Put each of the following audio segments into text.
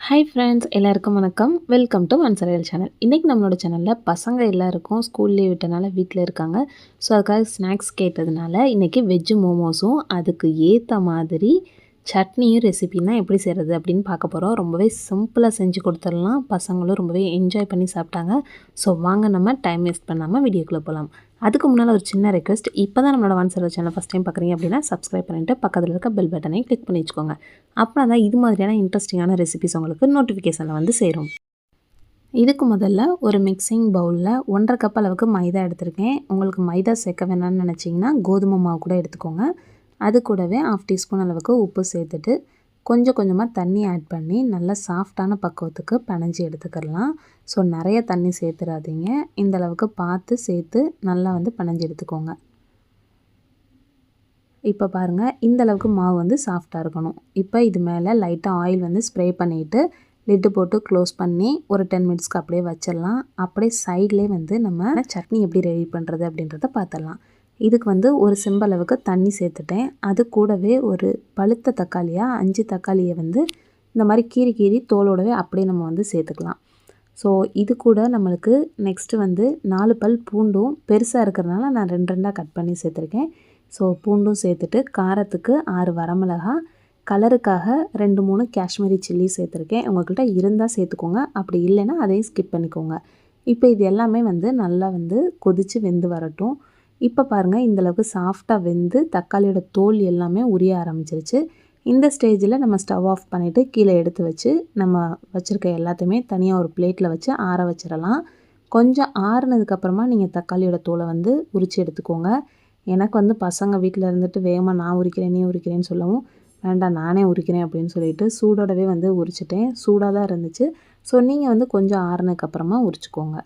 Hi friends, எல்லாருக்கும் வணக்கம். Welcome to மன்சரையல் சேனல். இன்றைக்கி நம்மளோட சேனலில் பசங்க எல்லாருக்கும் ஸ்கூல் லீவ் விட்டனால வீட்டில் இருக்காங்க. ஸோ அதுக்காக ஸ்நாக்ஸ் கேட்டதுனால இன்றைக்கி வெஜ்ஜு மோமோஸும் அதுக்கு ஏற்ற மாதிரி சட்னியும் ரெசிபின்னா எப்படி செய்கிறது அப்படின்னு பார்க்க போகிறோம். ரொம்பவே சிம்பிளாக செஞ்சு கொடுத்துடலாம். பசங்களும் ரொம்பவே என்ஜாய் பண்ணி சாப்பிட்டாங்க. ஸோ வாங்க நம்ம டைம் வேஸ்ட் பண்ணாமல் வீடியோக்குள்ளே போகலாம். அதுக்கு முன்னால் ஒரு சின்ன ரெக்வெஸ்ட், இப்போ தான் நம்மளோட மன்சரையல் சேனல் ஃபஸ்ட் டைம் பார்க்குறீங்க அப்படின்னா சப்ஸ்கிரைப் பண்ணிவிட்டு பக்கத்தில் இருக்க பெல் பட்டனை கிளிக் பண்ணி வச்சுக்கோங்க. அப்புறம் தான் இது மாதிரியான இன்ட்ரெஸ்டிங்கான ரெசிபிஸ் உங்களுக்கு நோட்டிஃபிகேஷனில் வந்து சேரும். இதுக்கு முதல்ல ஒரு மிக்சிங் பவுலில் 1.5 கப் அளவுக்கு மைதா எடுத்திருக்கேன். உங்களுக்கு மைதா சேர்க்க வேணாம்னு நினச்சிங்கன்னா கோதுமை மாவு கூட எடுத்துக்கோங்க. அது கூடவே 1/2 டீஸ்பூன் அளவுக்கு உப்பு சேர்த்துட்டு கொஞ்சம் கொஞ்சமாக தண்ணி ஆட் பண்ணி நல்லா சாஃப்டான பக்குவத்துக்கு பிணைஞ்சி எடுத்துக்கலாம். ஸோ நிறைய தண்ணி சேர்த்துடாதீங்க, இந்த அளவுக்கு பார்த்து சேர்த்து நல்லா வந்து பிணைஞ்சி எடுத்துக்கோங்க. இப்போ பாருங்கள், இந்த அளவுக்கு மாவு வந்து சாஃப்டாக இருக்கணும். இப்போ இது மேலே லைட்டாக ஆயில் வந்து ஸ்ப்ரே பண்ணிவிட்டு லிட்டு போட்டு க்ளோஸ் பண்ணி ஒரு 10 மினிட்ஸ்க்கு அப்படியே வச்சிடலாம். அப்படியே சைட்லேயே வந்து நம்ம சட்னி எப்படி ரெடி பண்ணுறது அப்படின்றத பார்த்துடலாம். இதுக்கு வந்து ஒரு செம்பளவுக்கு தண்ணி சேர்த்துட்டேன். அது கூடவே ஒரு பழுத்த தக்காளியாக 5 தக்காளியை வந்து இந்த மாதிரி கீறி தோலோடவே அப்படியே நம்ம வந்து சேர்த்துக்கலாம். ஸோ இது கூட நம்மளுக்கு நெக்ஸ்ட்டு வந்து 4 பல் பூண்டும் பெருசாக இருக்கிறதுனால நான் 2 கட் பண்ணி சேர்த்துருக்கேன். ஸோ பூண்டும் சேர்த்துட்டு காரத்துக்கு 6 வரமிளகா, கலருக்காக 2-3 காஷ்மீரி சில்லி சேர்த்துருக்கேன். உங்கள்கிட்ட இருந்தால் சேர்த்துக்கோங்க, அப்படி இல்லைன்னா அதையும் ஸ்கிப் பண்ணிக்கோங்க. இப்போ இது எல்லாமே வந்து நல்லா வந்து கொதித்து வெந்து வரட்டும். இப்போ பாருங்கள், இந்தளவுக்கு சாஃப்டாக வெந்து தக்காளியோட தோல் எல்லாமே உரிய ஆரம்பிச்சிருச்சு. இந்த ஸ்டேஜில் நம்ம ஸ்டவ் ஆஃப் பண்ணிவிட்டு கீழே எடுத்து வச்சு நம்ம வச்சுருக்க எல்லாத்தையுமே தனியாக ஒரு பிளேட்டில் வச்சு ஆற வச்சிடலாம். கொஞ்சம் ஆறுனதுக்கப்புறமா நீங்கள் தக்காளியோட தோலை வந்து உரித்து எடுத்துக்கோங்க. எனக்கு வந்து பசங்க வீட்டில் இருந்துட்டு வேகமாக நான் உரிக்கிறேன் நீ உரிக்கிறேன்னு சொல்லவும், வேண்டாம் நானே உரிக்கிறேன் அப்படின்னு சொல்லிட்டு சூடோடவே வந்து உரிச்சிட்டேன். சூடாக தான் இருந்துச்சு. ஸோ நீங்கள் வந்து கொஞ்சம் ஆறுனதுக்கப்புறமா உரிச்சிக்கோங்க.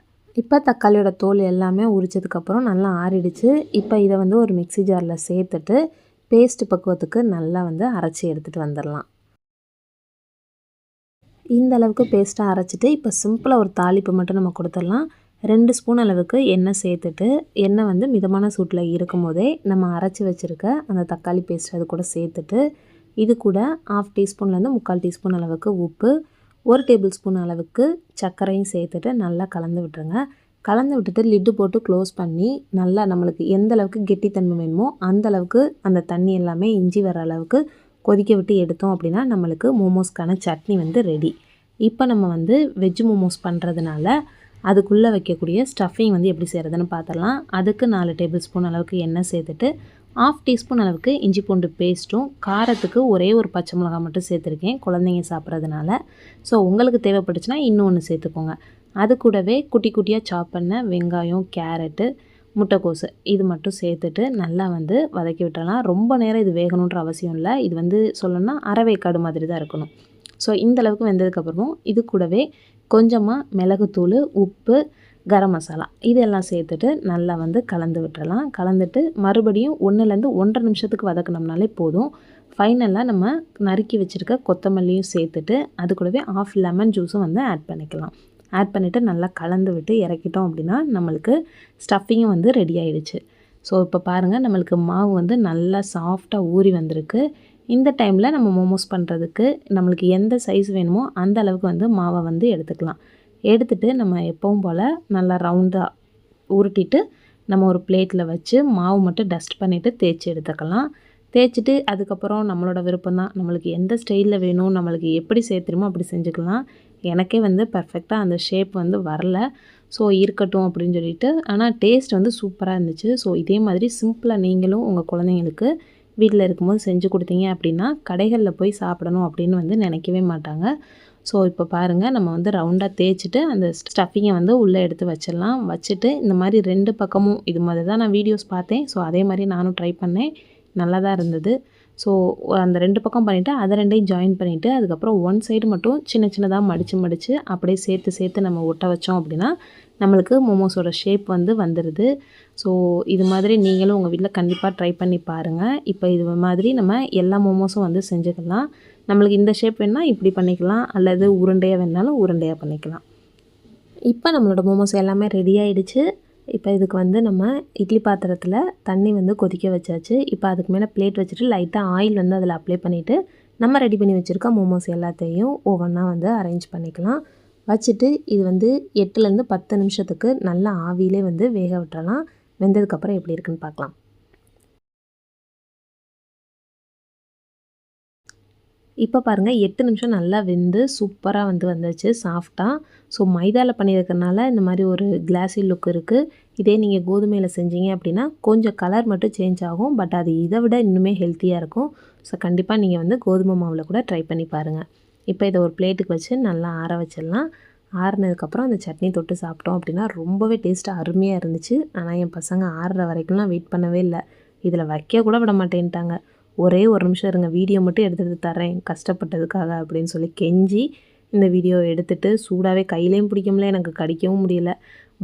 இப்போ தக்காளியோட தோல் எல்லாமே உரிச்சதுக்கப்புறம் நல்லா ஆறிடுச்சு. இப்போ இதை வந்து ஒரு மிக்ஸி ஜாரில் சேர்த்துட்டு பேஸ்ட் பக்குவத்துக்கு நல்லா வந்து அரைச்சி எடுத்துகிட்டு வந்துடலாம். இந்த அளவுக்கு பேஸ்ட்டாக அரைச்சிட்டு இப்போ சிம்பிளாக ஒரு தாளிப்பு மட்டும் நம்ம கொடுத்துடலாம். 2 ஸ்பூன் அளவுக்கு எண்ணெய் சேர்த்துட்டு, எண்ணெய் வந்து மிதமான சூட்டில் இருக்கும் போதே நம்ம அரைச்சி வச்சுருக்க அந்த தக்காளி பேஸ்ட் அது கூட சேர்த்துட்டு, இது கூட 1/2 டீஸ்பூன்லேருந்து 3/4 டீஸ்பூன் அளவுக்கு உப்பு, 1 டேபிள் ஸ்பூன் அளவுக்கு சர்க்கரையும் சேர்த்துட்டு நல்லா கலந்து விட்டுருங்க. கலந்து விட்டுட்டு லிட்டு போட்டு க்ளோஸ் பண்ணி நல்லா நம்மளுக்கு எந்த அளவுக்கு கெட்டித்தன்மை வேணுமோ அந்த அளவுக்கு அந்த தண்ணி எல்லாமே இஞ்சி வர அளவுக்கு கொதிக்க விட்டு எடுத்தோம் அப்படின்னா நம்மளுக்கு மோமோஸ்க்கான சட்னி வந்து ரெடி. இப்போ நம்ம வந்து வெஜ் மோமோஸ் பண்ணுறதுனால அதுக்குள்ளே வைக்கக்கூடிய ஸ்டஃபிங் வந்து எப்படி செய்கிறதுன்னு பார்த்துடலாம். அதுக்கு 4 டேபிள் ஸ்பூன் அளவுக்கு எண்ணெய் சேர்த்துட்டு 1/2 டீஸ்பூன் அளவுக்கு இஞ்சி பூண்டு பேஸ்ட்டும், காரத்துக்கு ஒரே ஒரு பச்சை மிளகாய் மட்டும் சேர்த்துருக்கேன் குழந்தைங்க சாப்பிட்றதுனால. ஸோ உங்களுக்கு தேவைப்பட்டுச்சுன்னா இன்னொன்று சேர்த்துக்கோங்க. அது கூடவே குட்டி குட்டியாக சாப் பண்ண வெங்காயம், கேரட்டு, முட்டைக்கோசு இது மட்டும் சேர்த்துட்டு நல்லா வந்து வதக்கி விட்டுறலாம். ரொம்ப நேரம் இது வேகணுன்ற அவசியம் இல்லை. இது வந்து சொல்லணும்னா அரைவேக்காடு மாதிரி தான் இருக்கணும். ஸோ இந்தளவுக்கு வெந்ததுக்கப்புறமும் இது கூடவே கொஞ்சமாக மிளகுத்தூள், உப்பு, கரம் மசாலா இதெல்லாம் சேர்த்துட்டு நல்லா வந்து கலந்து விட்டுறலாம். கலந்துட்டு மறுபடியும் 1லேருந்து 1.5 நிமிஷத்துக்கு வதக்கினோம்னாலே போதும். ஃபைனலாக நம்ம நறுக்கி வச்சுருக்க கொத்தமல்லியும் சேர்த்துட்டு அது கூடவே 1/2 லெமன் ஜூஸும் வந்து ஆட் பண்ணிக்கலாம். ஆட் பண்ணிவிட்டு நல்லா கலந்து விட்டு இறக்கிட்டோம் அப்படின்னா நம்மளுக்கு ஸ்டஃபிங்கும் வந்து ரெடி ஆகிடுச்சு. ஸோ இப்போ பாருங்கள், நம்மளுக்கு மாவு வந்து நல்லா சாஃப்டாக ஊறி வந்திருக்கு. இந்த டைமில் நம்ம மோமோஸ் பண்ணுறதுக்கு நம்மளுக்கு எந்த சைஸ் வேணுமோ அந்த அளவுக்கு வந்து மாவை வந்து எடுத்துக்கலாம். எடுத்துகிட்டு நம்ம எப்பவும் போல் நல்லா ரவுண்டாக உருட்டிட்டு நம்ம ஒரு பிளேட்டில் வச்சு மாவு மட்டும் டஸ்ட் பண்ணிவிட்டு தேய்ச்சி எடுத்துக்கலாம். தேய்ச்சிட்டு அதுக்கப்புறம் நம்மளோட விருப்பம் தான், நம்மளுக்கு எந்த ஸ்டைலில் வேணும், நம்மளுக்கு எப்படி சேர்த்துருமோ அப்படி செஞ்சுக்கலாம். எனக்கே வந்து பர்ஃபெக்டாக அந்த ஷேப் வந்து வரல. ஸோ இருக்கட்டும் அப்படின்னு சொல்லிட்டு, ஆனால் டேஸ்ட் வந்து சூப்பராக இருந்துச்சு. ஸோ இதே மாதிரி சிம்பிளாக நீங்களும் உங்கள் குழந்தைங்களுக்கு வீட்டில் இருக்கும்போது செஞ்சு கொடுத்தீங்க அப்படின்னா கடைகளில் போய் சாப்பிடணும் அப்படின்னு வந்து நினைக்கவே மாட்டாங்க. ஸோ இப்போ பாருங்கள், நம்ம வந்து ரவுண்டாக தேய்ச்சிட்டு அந்த ஸ்டஃபிங்கை வந்து உள்ளே எடுத்து வச்சிடலாம். வச்சுட்டு இந்த மாதிரி 2 பக்கமும் இது மாதிரி தான் நான் வீடியோஸ் பார்த்தேன். ஸோ அதே மாதிரி நானும் ட்ரை பண்ணேன், நல்லா தான் இருந்தது. ஸோ அந்த 2 பக்கம் பண்ணிவிட்டு அதை 2யும் ஜாயின் பண்ணிவிட்டு அதுக்கப்புறம் 1 சைடு மட்டும் சின்ன சின்னதாக மடித்து அப்படியே சேர்த்து நம்ம ஒட்ட வச்சோம் அப்படின்னா நம்மளுக்கு மோமோஸோட ஷேப் வந்து வந்துடுது. ஸோ இது மாதிரி நீங்களும் உங்கள் வீட்டில் கண்டிப்பாக ட்ரை பண்ணி பாருங்கள். இப்போ இது மாதிரி நம்ம எல்லா மோமோஸும் வந்து செஞ்சுக்கலாம். நம்மளுக்கு இந்த ஷேப் வேணுன்னா இப்படி பண்ணிக்கலாம், அல்லது உருண்டையாக வேணுனாலும் உருண்டையாக பண்ணிக்கலாம். இப்போ நம்மளோட மோமோஸ் எல்லாமே ரெடி ஆகிடுச்சு. இப்போ இதுக்கு வந்து நம்ம இட்லி பாத்திரத்தில் தண்ணி வந்து கொதிக்க வச்சாச்சு. இப்போ அதுக்கு மேலே பிளேட் வச்சுட்டு லைட்டாக ஆயில் வந்து அதில் அப்ளை பண்ணிவிட்டு நம்ம ரெடி பண்ணி வச்சுருக்க மோமோஸ் எல்லாத்தையும் ஒவ்வொன்றா வந்து அரேஞ்ச் பண்ணிக்கலாம். வச்சுட்டு இது வந்து 8லேருந்து 10 நிமிஷத்துக்கு நல்லா ஆவியிலே வந்து வேக விட்டுறலாம். வெந்ததுக்கப்புறம் எப்படி இருக்குன்னு பார்க்கலாம். இப்போ பாருங்கள் 8 நிமிஷம் நல்லா வெந்து சூப்பராக வந்து வந்துச்சு சாஃப்டாக. ஸோ மைதாவில் பண்ணியிருக்கறனால இந்த மாதிரி ஒரு கிளாஸி லுக் இருக்குது. இதே நீங்கள் கோதுமையில் செஞ்சீங்க அப்படின்னா கொஞ்சம் கலர் மட்டும் சேஞ்ச் ஆகும். பட் அது இதை விட இன்னுமே ஹெல்த்தியாக இருக்கும். ஸோ கண்டிப்பாக நீங்கள் வந்து கோதுமை மாவில் கூட ட்ரை பண்ணி பாருங்கள். இப்போ இதை ஒரு பிளேட்டுக்கு வச்சு நல்லா ஆற வச்சிடலாம். ஆறுனதுக்கப்புறம் அந்த சட்னி தொட்டு சாப்பிட்டோம் அப்படின்னா ரொம்பவே டேஸ்ட்டாக அருமையாக இருந்துச்சு. ஆனால் என் பசங்க ஆறுற வரைக்கும்லாம் வெயிட் பண்ணவே இல்லை. இதில் வைக்க கூட விட மாட்டேன்ட்டாங்க. ஒரே ஒரு நிமிஷம் இருங்க, வீடியோ மட்டும் எடுத்து தரேன் கஷ்டப்பட்டதுக்காக அப்படின்னு சொல்லி கெஞ்சி இந்த வீடியோ எடுத்துகிட்டு சூடாகவே கையிலையும் பிடிக்க முடியல, எனக்கு கடிக்கவும் முடியல.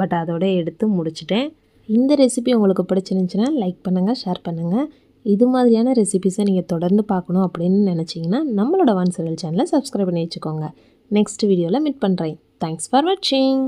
பட் அதோட எடுத்து முடிச்சிட்டேன். இந்த ரெசிபி உங்களுக்கு பிடிச்சிருந்துச்சுன்னா லைக் பண்ணுங்கள், ஷேர் பண்ணுங்கள். இது மாதிரியான ரெசிபிஸை நீங்கள் தொடர்ந்து பார்க்கணும் அப்படின்னு நினச்சிங்கன்னா நம்மளோட வான்செயல் சேனலை சப்ஸ்கிரைப் பண்ணி வச்சுக்கோங்க. நெக்ஸ்ட் வீடியோவில் மீட் பண்ணுறேன். தேங்க்ஸ் ஃபார் வாட்சிங்.